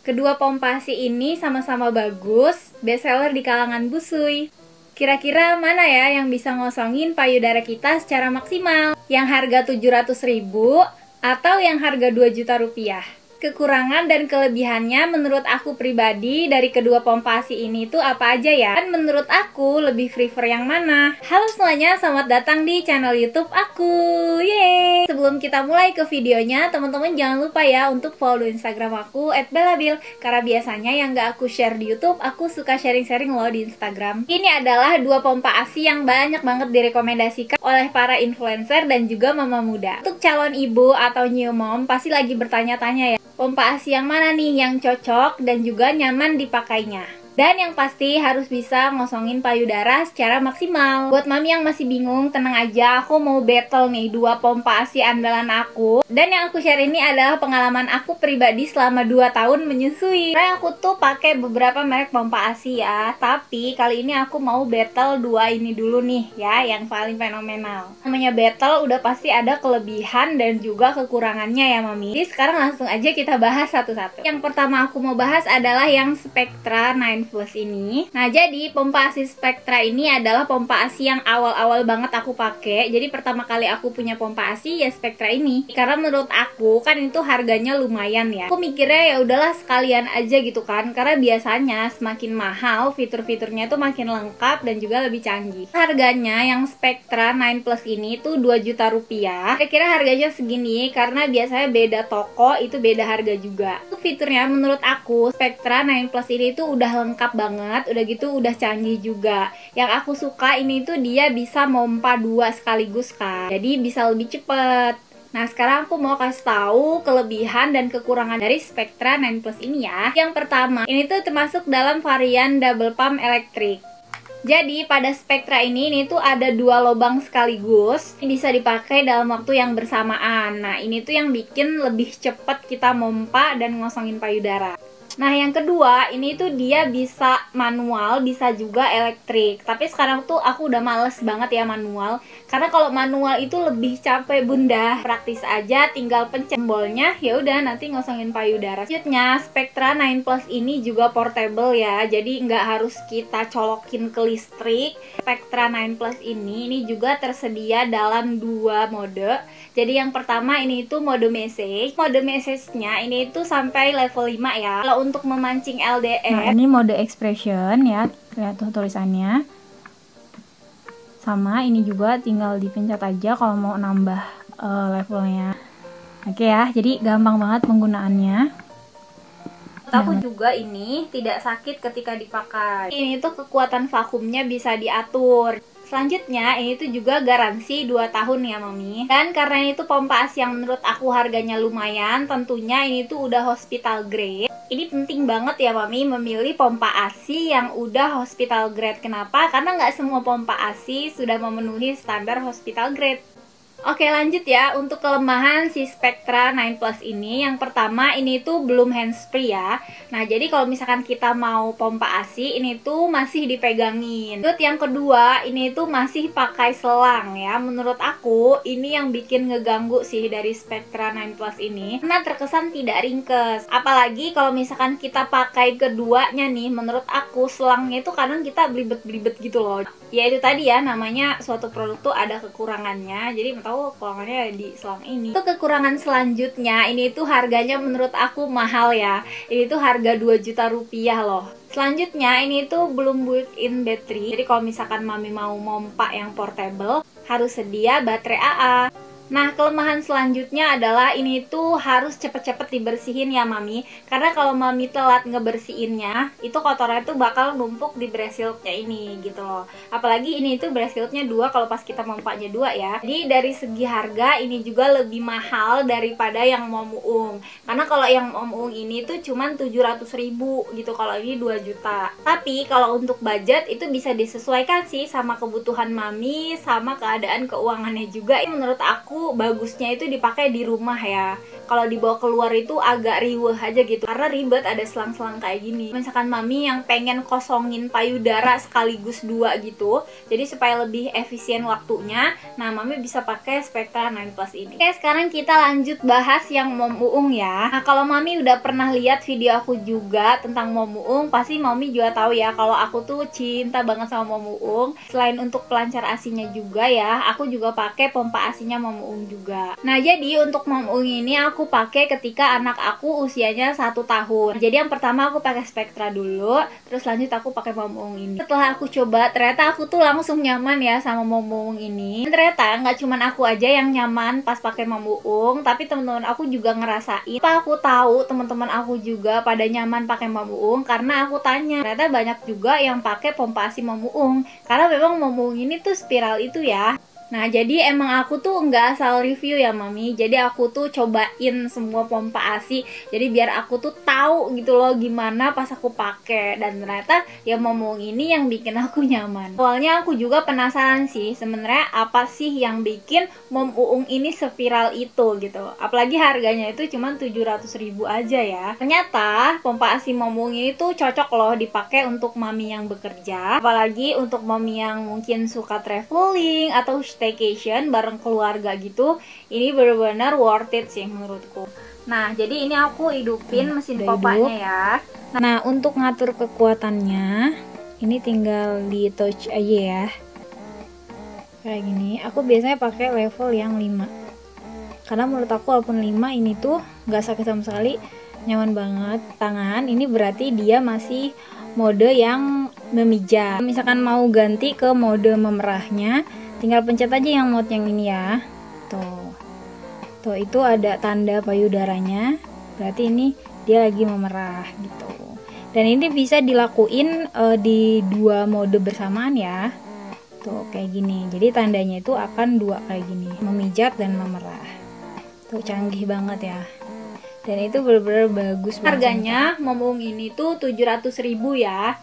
Kedua pompa ASI ini sama-sama bagus, bestseller di kalangan busui. Kira-kira mana ya yang bisa ngosongin payudara kita secara maksimal? Yang harga 700.000 atau yang harga 2 juta rupiah? Kekurangan dan kelebihannya menurut aku pribadi dari kedua pompa ASI ini tuh apa aja ya? Dan menurut aku lebih prefer yang mana? Halo semuanya, selamat datang di channel YouTube aku. Yeay! Sebelum kita mulai ke videonya, teman-teman jangan lupa ya untuk follow Instagram aku @bellabil. Karena biasanya yang gak aku share di YouTube, aku suka sharing-sharing loh di Instagram. Ini adalah dua pompa ASI yang banyak banget direkomendasikan oleh para influencer dan juga mama muda. Untuk calon ibu atau new mom pasti lagi bertanya-tanya ya, pompa ASI yang mana nih yang cocok dan juga nyaman dipakainya. Dan yang pasti harus bisa ngosongin payudara secara maksimal. Buat mami yang masih bingung, tenang aja, aku mau battle nih dua pompa ASI andalan aku. Dan yang aku share ini adalah pengalaman aku pribadi selama 2 tahun menyusui. Karena aku tuh pakai beberapa merek pompa ASI ya, tapi kali ini aku mau battle dua ini dulu nih ya, yang paling fenomenal. Namanya battle udah pasti ada kelebihan dan juga kekurangannya ya mami. Jadi sekarang langsung aja kita bahas satu-satu. Yang pertama aku mau bahas adalah yang Spectra 9 Plus ini. Nah, jadi pompa ASI Spectra ini adalah pompa ASI yang awal-awal banget aku pakai. Jadi pertama kali aku punya pompa ASI ya Spectra ini. Karena menurut aku kan itu harganya lumayan ya. Aku mikirnya ya udahlah sekalian aja gitu kan. Karena biasanya semakin mahal fitur-fiturnya itu makin lengkap dan juga lebih canggih. Harganya yang Spectra 9 Plus ini tuh 2 juta rupiah. Kira-kira harganya segini karena biasanya beda toko itu beda harga juga. Untuk fiturnya menurut aku Spectra 9 Plus ini tuh udah lengkap banget, udah gitu udah canggih juga. Yang aku suka ini tuh dia bisa mompa 2 sekaligus kan, jadi bisa lebih cepet. Nah sekarang aku mau kasih tahu kelebihan dan kekurangan dari Spectra 9 Plus ini ya. Yang pertama, ini tuh termasuk dalam varian double pump elektrik. Jadi pada Spectra ini tuh ada 2 lubang sekaligus, bisa dipakai dalam waktu yang bersamaan. Nah ini tuh yang bikin lebih cepet kita mompa dan ngosongin payudara. Nah yang kedua, ini tuh dia bisa manual, bisa juga elektrik. Tapi sekarang tuh aku udah males banget ya manual. Karena kalau manual itu lebih capek bunda. Praktis aja, tinggal pencet tombolnya, ya udah nanti ngosongin payudara. Selanjutnya, Spectra 9 Plus ini juga portable ya. Jadi nggak harus kita colokin ke listrik. Spectra 9 Plus ini juga tersedia dalam 2 mode. Jadi yang pertama ini itu mode message. Mode message-nya ini itu sampai level 5 ya. Kalau untuk memancing LDR. Nah, ini mode expression ya. Lihat tuh tulisannya. Sama ini juga tinggal dipencet aja kalau mau nambah levelnya. Oke ya, jadi gampang banget penggunaannya. Aku juga ini tidak sakit ketika dipakai. Ini tuh kekuatan vakumnya bisa diatur. Selanjutnya, ini tuh juga garansi 2 tahun ya mami. Dan karena ini tuh pompa ASI yang menurut aku harganya lumayan, tentunya ini tuh udah hospital grade. Ini penting banget ya mami memilih pompa ASI yang udah hospital grade. Kenapa? Karena nggak semua pompa ASI sudah memenuhi standar hospital grade. Oke lanjut ya, untuk kelemahan si Spectra 9 Plus ini, yang pertama ini tuh belum handsfree ya. Nah jadi kalau misalkan kita mau pompa ASI ini tuh masih dipegangin. Terus yang kedua ini tuh masih pakai selang ya. Menurut aku ini yang bikin ngeganggu sih dari Spectra 9 Plus ini, karena terkesan tidak ringkes. Apalagi kalau misalkan kita pakai keduanya nih, menurut aku selangnya itu kadang kita belibet-belibet gitu loh. Ya itu tadi ya, namanya suatu produk tuh ada kekurangannya. Jadi tahu kekurangannya di selang ini. Itu kekurangan selanjutnya, ini tuh harganya menurut aku mahal ya. Ini tuh harga 2 juta rupiah loh. Selanjutnya ini tuh belum built-in battery. Jadi kalau misalkan mami mau mompa yang portable, harus sedia baterai AA. Nah, kelemahan selanjutnya adalah ini tuh harus cepet-cepet dibersihin ya mami. Karena kalau mami telat ngebersihinnya, itu kotorannya tuh bakal numpuk di breast shieldnya ini gitu loh. Apalagi ini tuh breast shieldnya 2 kalau pas kita mompanya 2 ya. Jadi dari segi harga ini juga lebih mahal daripada yang momuung. Karena kalau yang momuung ini tuh cuman 700.000 gitu, kalau ini 2 juta. Tapi kalau untuk budget itu bisa disesuaikan sih sama kebutuhan mami, sama keadaan keuangannya juga. Ini menurut aku itu bagusnya itu dipakai di rumah ya. Kalau dibawa keluar itu agak riweh aja gitu, karena ribet ada selang-selang kayak gini. Misalkan mami yang pengen kosongin payudara sekaligus 2 gitu, jadi supaya lebih efisien waktunya, nah mami bisa pakai Spectra 9 Plus ini. Oke, sekarang kita lanjut bahas yang Mom Uung ya. Nah, kalau mami udah pernah lihat video aku juga tentang Mom Uung, pasti mami juga tahu ya kalau aku tuh cinta banget sama Mom Uung. Selain untuk pelancar ASINya juga ya, aku juga pakai pompa ASINya Mom Uung juga. Nah, jadi untuk Mom Uung ini aku pakai ketika anak aku usianya 1 tahun. Jadi yang pertama aku pakai Spectra dulu, terus lanjut aku pakai Mom Uung ini. Setelah aku coba, ternyata aku tuh langsung nyaman ya sama Mom Uung ini. Dan ternyata nggak cuman aku aja yang nyaman pas pakai Mom Uung, tapi teman-teman aku juga ngerasain. Aku tahu teman-teman aku juga pada nyaman pakai Mom Uung karena aku tanya. Ternyata banyak juga yang pakai pompa ASI Mom Uung, karena memang Mom Uung ini tuh spiral itu ya. Nah, jadi emang aku tuh nggak asal review ya mami, jadi aku tuh cobain semua pompa ASI, jadi biar aku tuh tahu gitu loh gimana pas aku pakai. Dan ternyata ya Mom Uung ini yang bikin aku nyaman. Awalnya aku juga penasaran sih sebenarnya apa sih yang bikin Mom Uung ini seviral itu gitu, apalagi harganya itu cuma 700.000 aja ya. Ternyata pompa ASI Mom Uung ini tuh cocok loh dipakai untuk mami yang bekerja, apalagi untuk mami yang mungkin suka traveling atau staycation bareng keluarga gitu. Ini benar-benar worth it sih menurutku. Nah, jadi ini aku hidupin mesin pompanya ya. Nah, untuk ngatur kekuatannya ini tinggal di touch aja ya. Kayak gini. Aku biasanya pakai level yang 5. Karena menurut aku walaupun 5 ini tuh nggak sakit sama sekali, nyaman banget. Tangan ini berarti dia masih mode yang memijat. Misalkan mau ganti ke mode memerahnya, tinggal pencet aja yang mode yang ini ya. Tuh itu ada tanda payudaranya, berarti ini dia lagi memerah gitu. Dan ini bisa dilakuin di 2 mode bersamaan ya. Tuh kayak gini, jadi tandanya itu akan 2 kayak gini, memijat dan memerah. Tuh canggih banget ya. Dan itu bener-bener bagus banget. Harganya Mom Uung ini tuh 700.000 ya.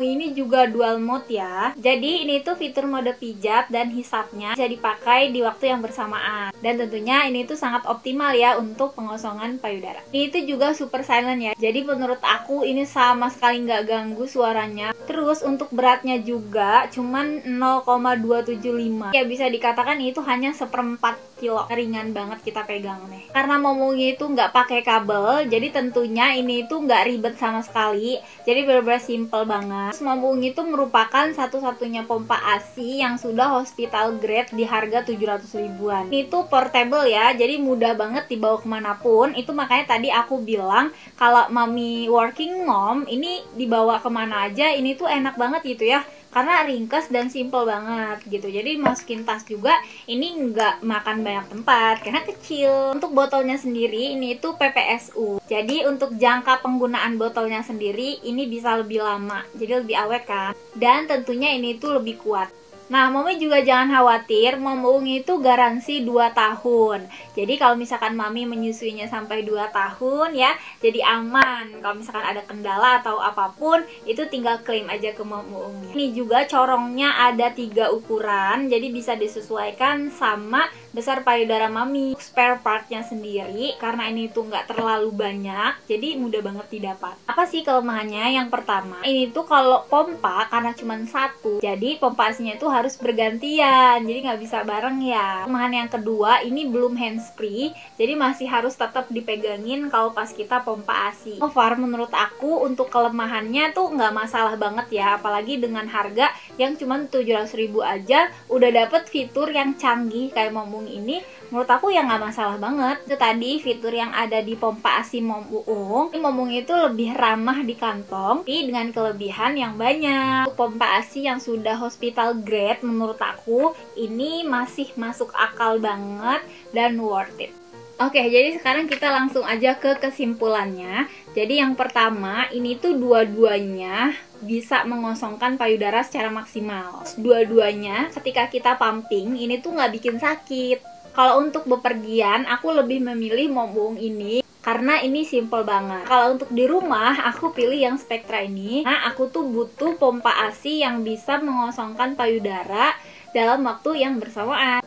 Ini juga dual mode ya. Jadi ini tuh fitur mode pijat dan hisapnya bisa dipakai di waktu yang bersamaan. Dan tentunya ini tuh sangat optimal ya untuk pengosongan payudara. Ini tuh juga super silent ya. Jadi menurut aku ini sama sekali nggak ganggu suaranya. Terus untuk beratnya juga cuman 0,275. Ya bisa dikatakan itu hanya 1/4 kilo. Ringan banget kita pegang nih. Karena Mom Uung itu nggak pakai kabel, jadi tentunya ini tuh nggak ribet sama sekali. Jadi bener-bener simple banget. Mom Uung itu merupakan satu-satunya pompa ASI yang sudah hospital grade di harga 700 ribuan. Ini tuh portable ya, jadi mudah banget dibawa kemanapun. Itu makanya tadi aku bilang kalau mami working mom ini dibawa kemana aja ini tuh enak banget gitu ya, karena ringkas dan simple banget gitu. Jadi masukin tas juga ini nggak makan banyak tempat karena kecil. Untuk botolnya sendiri ini itu PPSU, jadi untuk jangka penggunaan botolnya sendiri ini bisa lebih lama, jadi lebih awet kan, dan tentunya ini tuh lebih kuat. Nah, mami juga jangan khawatir, Mom Uung itu garansi 2 tahun. Jadi kalau misalkan mami menyusuinya sampai 2 tahun ya, jadi aman. Kalau misalkan ada kendala atau apapun, itu tinggal klaim aja ke Mom Uungnya. Ini juga corongnya ada 3 ukuran, jadi bisa disesuaikan sama besar payudara mami. Spare partnya sendiri, karena ini tuh nggak terlalu banyak, jadi mudah banget didapat. Apa sih kelemahannya? Yang pertama, ini tuh kalau pompa karena cuma 1, jadi pompa ASINya itu harus bergantian, jadi nggak bisa bareng ya. Kelemahan yang kedua, ini belum handsfree, jadi masih harus tetap dipegangin kalau pas kita pompa ASI. So far menurut aku untuk kelemahannya tuh nggak masalah banget ya, apalagi dengan harga yang cuma 700.000 aja udah dapet fitur yang canggih kayak Mom Uung ini. Menurut aku ya nggak masalah banget. Itu tadi fitur yang ada di pompa ASI Mom Uung. Ini Mom Uung itu lebih ramah di kantong, tapi dengan kelebihan yang banyak. Untuk pompa ASI yang sudah hospital grade, menurut aku ini masih masuk akal banget dan worth it. Oke, jadi sekarang kita langsung aja ke kesimpulannya. Jadi yang pertama, ini tuh dua-duanya bisa mengosongkan payudara secara maksimal. Dua-duanya ketika kita pumping, ini tuh nggak bikin sakit. Kalau untuk bepergian, aku lebih memilih Mom Uung ini karena ini simple banget. Kalau untuk di rumah, aku pilih yang Spectra ini. Nah, aku tuh butuh pompa ASI yang bisa mengosongkan payudara dalam waktu yang bersamaan.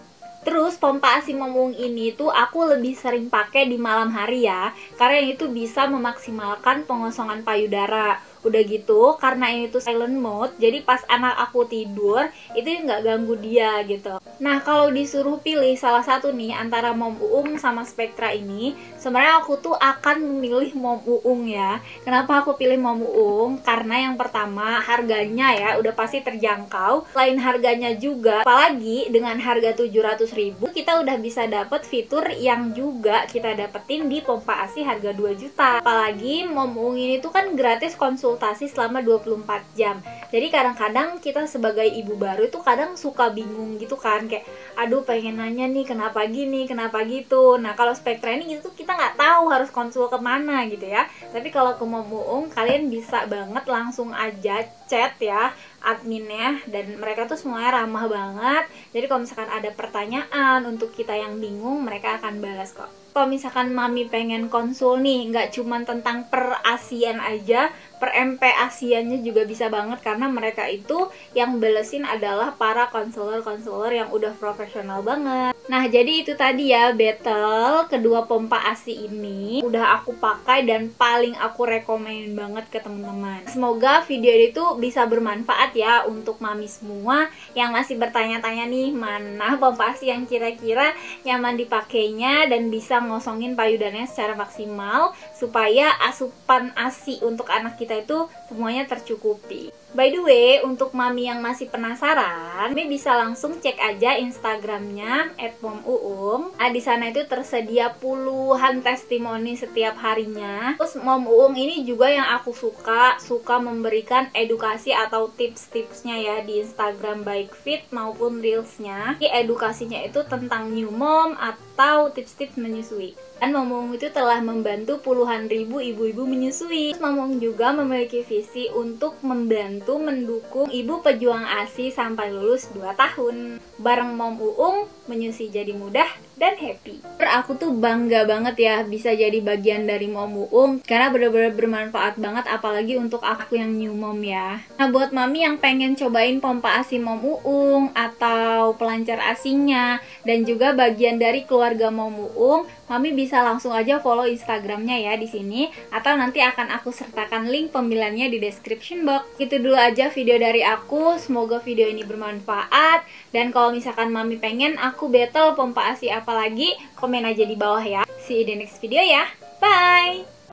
Terus pompa ASI Mom Uung ini tuh aku lebih sering pakai di malam hari ya, karena itu bisa memaksimalkan pengosongan payudara. Udah gitu, karena ini tuh silent mode, jadi pas anak aku tidur itu nggak ganggu dia gitu. Nah, kalau disuruh pilih salah satu nih antara Mom Uung sama Spectra ini, sebenarnya aku tuh akan memilih Mom Uung ya. Kenapa aku pilih Mom Uung? Karena yang pertama harganya ya udah pasti terjangkau. Selain harganya juga, apalagi dengan harga 700.000 kita udah bisa dapet fitur yang juga kita dapetin di pompa ASI harga 2 juta. Apalagi Mom Uung ini tuh kan gratis konsultasi selama 24 jam. Jadi kadang-kadang kita sebagai ibu baru itu kadang suka bingung gitu kan, kayak aduh pengen nanya nih kenapa gini, kenapa gitu. Nah kalau Spectra ini gitu kita nggak tahu harus konsul kemana gitu ya. Tapi kalau ke Mom Uung kalian bisa banget langsung aja chat ya adminnya, dan mereka tuh semuanya ramah banget. Jadi kalau misalkan ada pertanyaan untuk kita yang bingung, mereka akan balas kok. Kalau misalkan mami pengen konsul nih, nggak cuman tentang per ASIAN aja, per MP ASIANnya juga bisa banget, karena mereka itu yang balesin adalah para konselor-konselor yang udah profesional banget. Nah jadi itu tadi ya battle kedua pompa ASI ini udah aku pakai dan paling aku rekomen banget ke teman-teman. Semoga video itu bisa bermanfaat ya untuk mami semua yang masih bertanya-tanya nih mana pompa ASI yang kira-kira nyaman dipakainya dan bisa ngosongin payudaranya secara maksimal supaya asupan ASI untuk anak kita itu semuanya tercukupi. By the way, untuk mami yang masih penasaran, mami bisa langsung cek aja Instagramnya @momuung. Di sana itu tersedia puluhan testimoni setiap harinya. Terus Mom Uung ini juga yang aku suka memberikan edukasi atau tips-tipsnya ya di Instagram, baik feed maupun reelsnya. Edukasinya itu tentang new mom atau tips-tips menyusui. Dan Mom Uung itu telah membantu puluhan ribu ibu-ibu menyusui. Mom Uung juga memiliki visi untuk membantu mendukung ibu pejuang ASI sampai lulus 2 tahun. Bareng Mom Uung, menyusui jadi mudah dan happy. Aku tuh bangga banget ya bisa jadi bagian dari Mom Uung, karena bener-bener bermanfaat banget, apalagi untuk aku yang new mom ya. Nah buat mami yang pengen cobain pompa ASI Mom Uung atau pelancar ASINya dan juga bagian dari keluarga Mom Uung, mami bisa langsung aja follow Instagramnya ya di sini, atau nanti akan aku sertakan link pembeliannya di description box. Itu dulu aja video dari aku, semoga video ini bermanfaat. Dan kalau misalkan mami pengen aku battle pompa ASI apalagi, komen aja di bawah ya. See you in the next video ya, bye!